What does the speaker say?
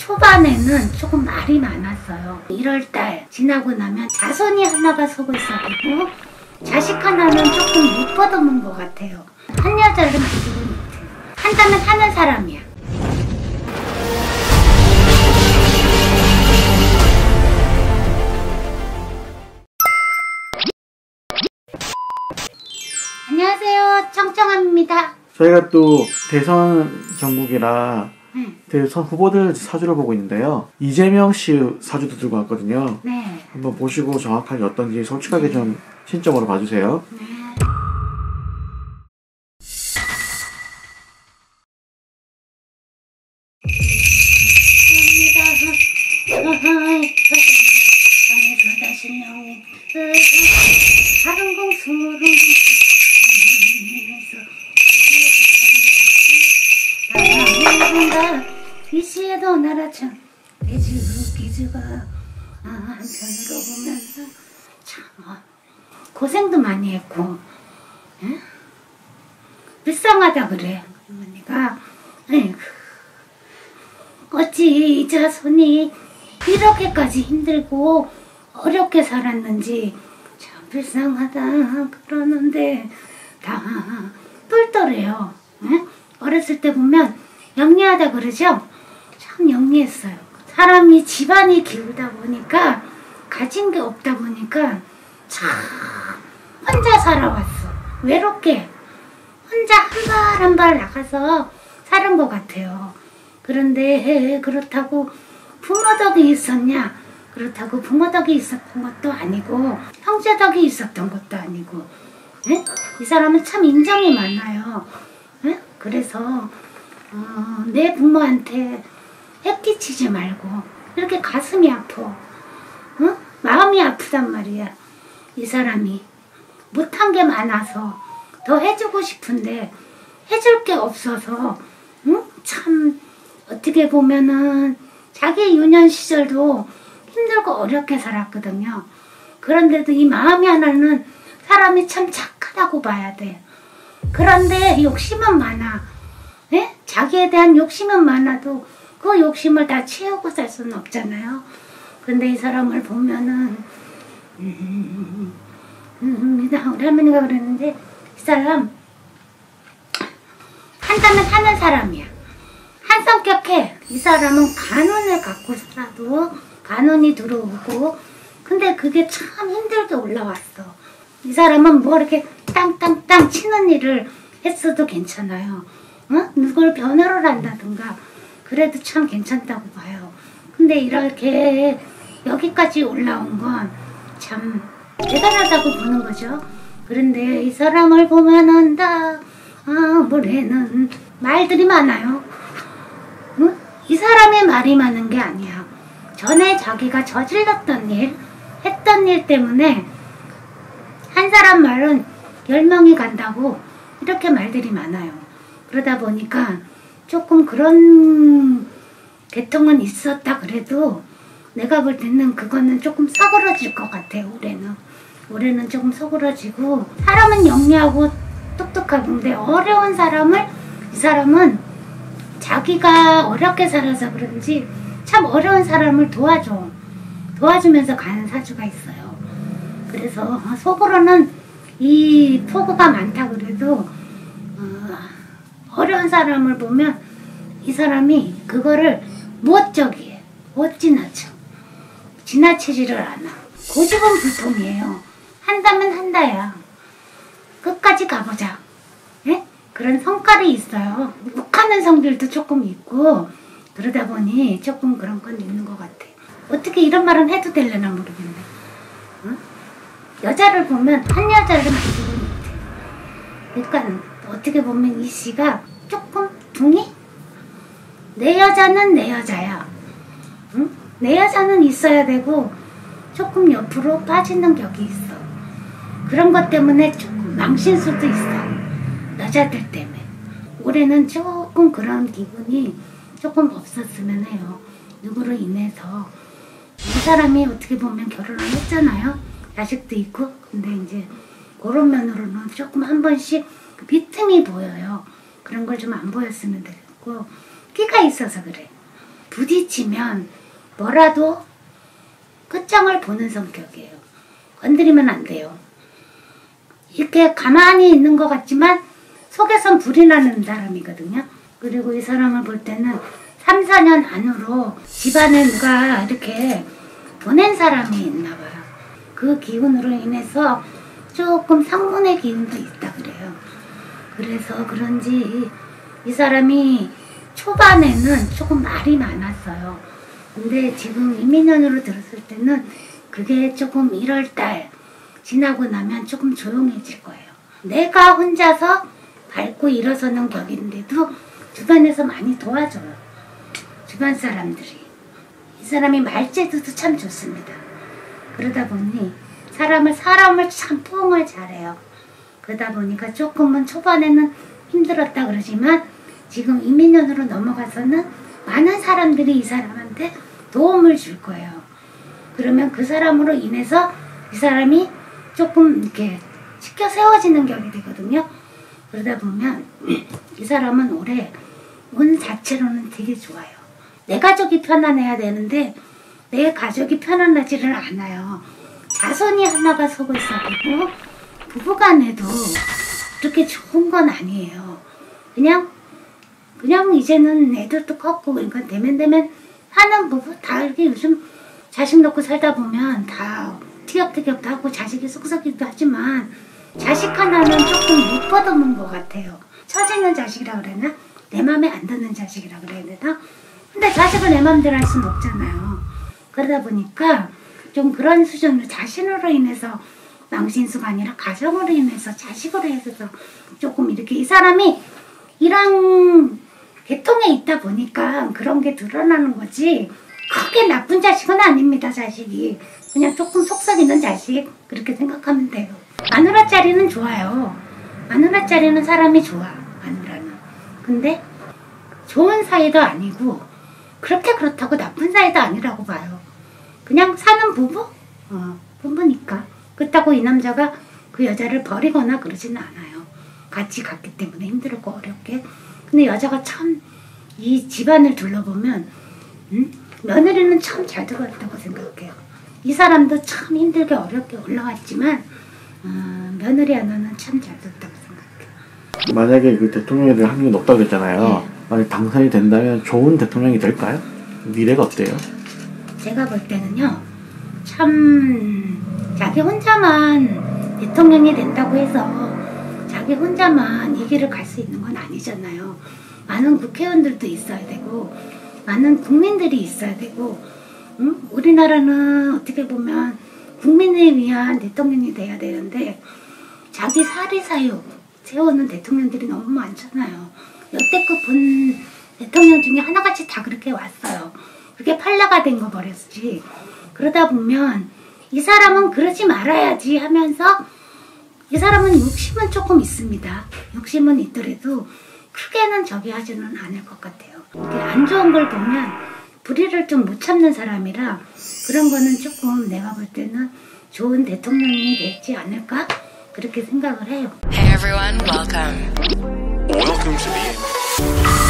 초반에는 조금 말이 많았어요. 1월달 지나고 나면 자손이 하나가 속을 썩이고 자식 하나는 조금 못 받아먹은 것 같아요. 한 여자를 만지고 못해요. 한다면 하는 사람이야. 안녕하세요. 청청함입니다. 저희가 또 대선 전국이라 대선 후보들 사주를 보고 있는데요. 이재명 씨 사주도 들고 왔거든요. 네. 한번 보시고 정확하게 어떤지 솔직하게 좀 신점으로 봐주세요. 네. 다른 공수로 이 시에도 나라참 기즈가 한편으로 보면서 참 고생도 많이 했고 에? 불쌍하다 그래. 어머니가 어찌 이 자손이 이렇게까지 힘들고 어렵게 살았는지 참 불쌍하다 그러는데 다 똘똘해요. 에? 어렸을 때 보면 영리하다 그러죠? 참 영리했어요. 사람이 집안이 기울다 보니까 가진 게 없다 보니까 참 혼자 살아왔어. 외롭게 혼자 한 발 한 발 나가서 사는 것 같아요. 그런데 그렇다고 부모 덕이 있었냐? 그렇다고 부모 덕이 있었던 것도 아니고 형제 덕이 있었던 것도 아니고 에? 이 사람은 참 인정이 많아요. 에? 그래서 내 부모한테 해끼치지 말고 이렇게 가슴이 아파. 마음이 아프단 말이야. 이 사람이 못한 게 많아서 더 해주고 싶은데 해줄 게 없어서 참 어떻게 보면은 자기 유년 시절도 힘들고 어렵게 살았거든요. 그런데도 이 마음이 하나는 사람이 참 착하다고 봐야 돼. 그런데 욕심은 많아. 에? 자기에 대한 욕심은 많아도 그 욕심을 다 채우고 살 수는 없잖아요. 근데 이 사람을 보면은 우리 할머니가 그랬는데 이 사람 한다면 하는 사람이야. 한 성격해. 이 사람은 간운을 갖고 살아도 간운이 들어오고 근데 그게 참 힘들게 올라왔어. 이 사람은 뭐 이렇게 땅땅땅 치는 일을 했어도 괜찮아요. 누굴 변호를 한다든가 그래도 참 괜찮다고 봐요. 근데 이렇게 여기까지 올라온 건 참 대단하다고 보는 거죠. 그런데 이 사람을 보면은 다 뭐래는 말들이 많아요. 이 사람의 말이 많은 게 아니야. 전에 자기가 저질렀던 일, 했던 일 때문에 한 사람 말은 10명이 간다고 이렇게 말들이 많아요. 그러다 보니까 조금 그런 계통은 있었다 그래도 내가 볼 때는 그거는 조금 서글어질 것 같아요. 올해는 조금 서글어지고 사람은 영리하고 똑똑하고 근데 어려운 사람을 이 사람은 자기가 어렵게 살아서 그런지 참 어려운 사람을 도와주면서 가는 사주가 있어요. 그래서 속으로는 이 포부가 많다 그래도 어려운 사람을 보면 이 사람이 그거를 못 지나치지를 않아. 고집은 불통이에요. 한다면 한다야. 끝까지 가보자. 예? 그런 성깔이 있어요. 욱하는 성질도 조금 있고 그러다 보니 조금 그런 건 있는 것 같아. 어떻게 이런 말은 해도 되려나 모르겠네. 여자를 보면 한 여자를 만지고 못해. 그러니까 어떻게 보면 이 씨가 조금 둥이? 내 여자는 내 여자야. 응? 내 여자는 있어야 되고 조금 옆으로 빠지는 격이 있어. 그런 것 때문에 조금 망칠 수도 있어. 여자들 때문에. 올해는 조금 그런 기분이 조금 없었으면 해요. 누구로 인해서 이 사람이 어떻게 보면 결혼을 했잖아요. 자식도 있고. 근데 이제 그런 면으로는 조금 한 번씩 그 비틈이 보여요. 그런 걸 좀 안 보였으면 되겠고 끼가 있어서 그래. 부딪히면 뭐라도 끝장을 보는 성격이에요. 건드리면 안 돼요. 이렇게 가만히 있는 것 같지만 속에선 불이 나는 사람이거든요. 그리고 이 사람을 볼 때는 3, 4년 안으로 집안에 누가 이렇게 보낸 사람이 있나 봐요. 그 기운으로 인해서 조금 상문의 기운도 있다 그래요. 그래서 그런지 이 사람이 초반에는 조금 말이 많았어요. 근데 지금 이민년으로 들었을 때는 그게 조금 1월달 지나고 나면 조금 조용해질 거예요. 내가 혼자서 밟고 일어서는 격인데도 주변에서 많이 도와줘요. 주변 사람들이. 이 사람이 말재주도 참 좋습니다. 그러다 보니 사람을 참 포옹을 잘해요. 그러다 보니까 조금은 초반에는 힘들었다 그러지만 지금 이민년으로 넘어가서는 많은 사람들이 이 사람한테 도움을 줄 거예요. 그러면 그 사람으로 인해서 이 사람이 조금 이렇게 치켜 세워지는 격이 되거든요. 그러다 보면 이 사람은 올해 운 자체로는 되게 좋아요. 내 가족이 편안해야 되는데 내 가족이 편안하지를 않아요. 자손이 하나가 속을 썩이고 부부간에도 그렇게 좋은 건 아니에요. 그냥 이제는 애들도 컸고 그러니까 대면 하는 부부 다 이렇게 요즘 자식 놓고 살다 보면 다 티격태격도 하고 자식이 쏙쏙이기도 하지만 자식 하나는 조금 못 받아먹은 것 같아요. 처지는 자식이라 그래나? 내 맘에 안 드는 자식이라 그래야 되나? 근데 자식을 내 맘대로 할 수는 없잖아요. 그러다 보니까 좀 그런 수준으로 자신으로 인해서 망신수가 아니라 가정으로 인해서 자식으로 해서 조금 이렇게 이 사람이 이런 계통에 있다 보니까 그런 게 드러나는 거지 크게 나쁜 자식은 아닙니다. 자식이 그냥 조금 속썩이는 자식 그렇게 생각하면 돼요. 마누라짜리는 좋아요. 마누라짜리는 사람이 좋아. 마누라는. 근데 좋은 사이도 아니고 그렇게 그렇다고 나쁜 사이도 아니라고 봐요. 그냥 사는 부부? 부부니까. 그렇다고 이 남자가 그 여자를 버리거나 그러지는 않아요. 같이 갔기 때문에 힘들고 어렵게. 근데 여자가 참 이 집안을 둘러보면 며느리는 참 잘 들어왔다고 생각해요. 이 사람도 참 힘들게 어렵게 올라왔지만 며느리 하나는 참 잘 됐다고 생각해요. 만약에 그 대통령이 될 확률이 높다고 그랬잖아요. 네. 만약 당선이 된다면 좋은 대통령이 될까요? 미래가 어때요? 제가 볼 때는요. 참 자기 혼자만 대통령이 된다고 해서 자기 혼자만 이 길을 갈 수 있는 건 아니잖아요. 많은 국회의원들도 있어야 되고 많은 국민들이 있어야 되고 우리나라는 어떻게 보면 국민을 위한 대통령이 돼야 되는데 자기 사리사욕 세우는 대통령들이 너무 많잖아요. 역대급 본 대통령 중에 하나같이 다 그렇게 왔어요. 그게 판례가 된 거 버렸지. 그러다 보면 이 사람은 그러지 말아야지 하면서 이 사람은 욕심은 조금 있습니다. 욕심은 있더라도 크게는 저기 하지는 않을 것 같아요. 안 좋은 걸 보면 불의를 좀 못 참는 사람이라 그런 거는 조금 내가 볼 때는 좋은 대통령이 되지 않을까? 그렇게 생각을 해요. Hey everyone, welcome. Welcome to the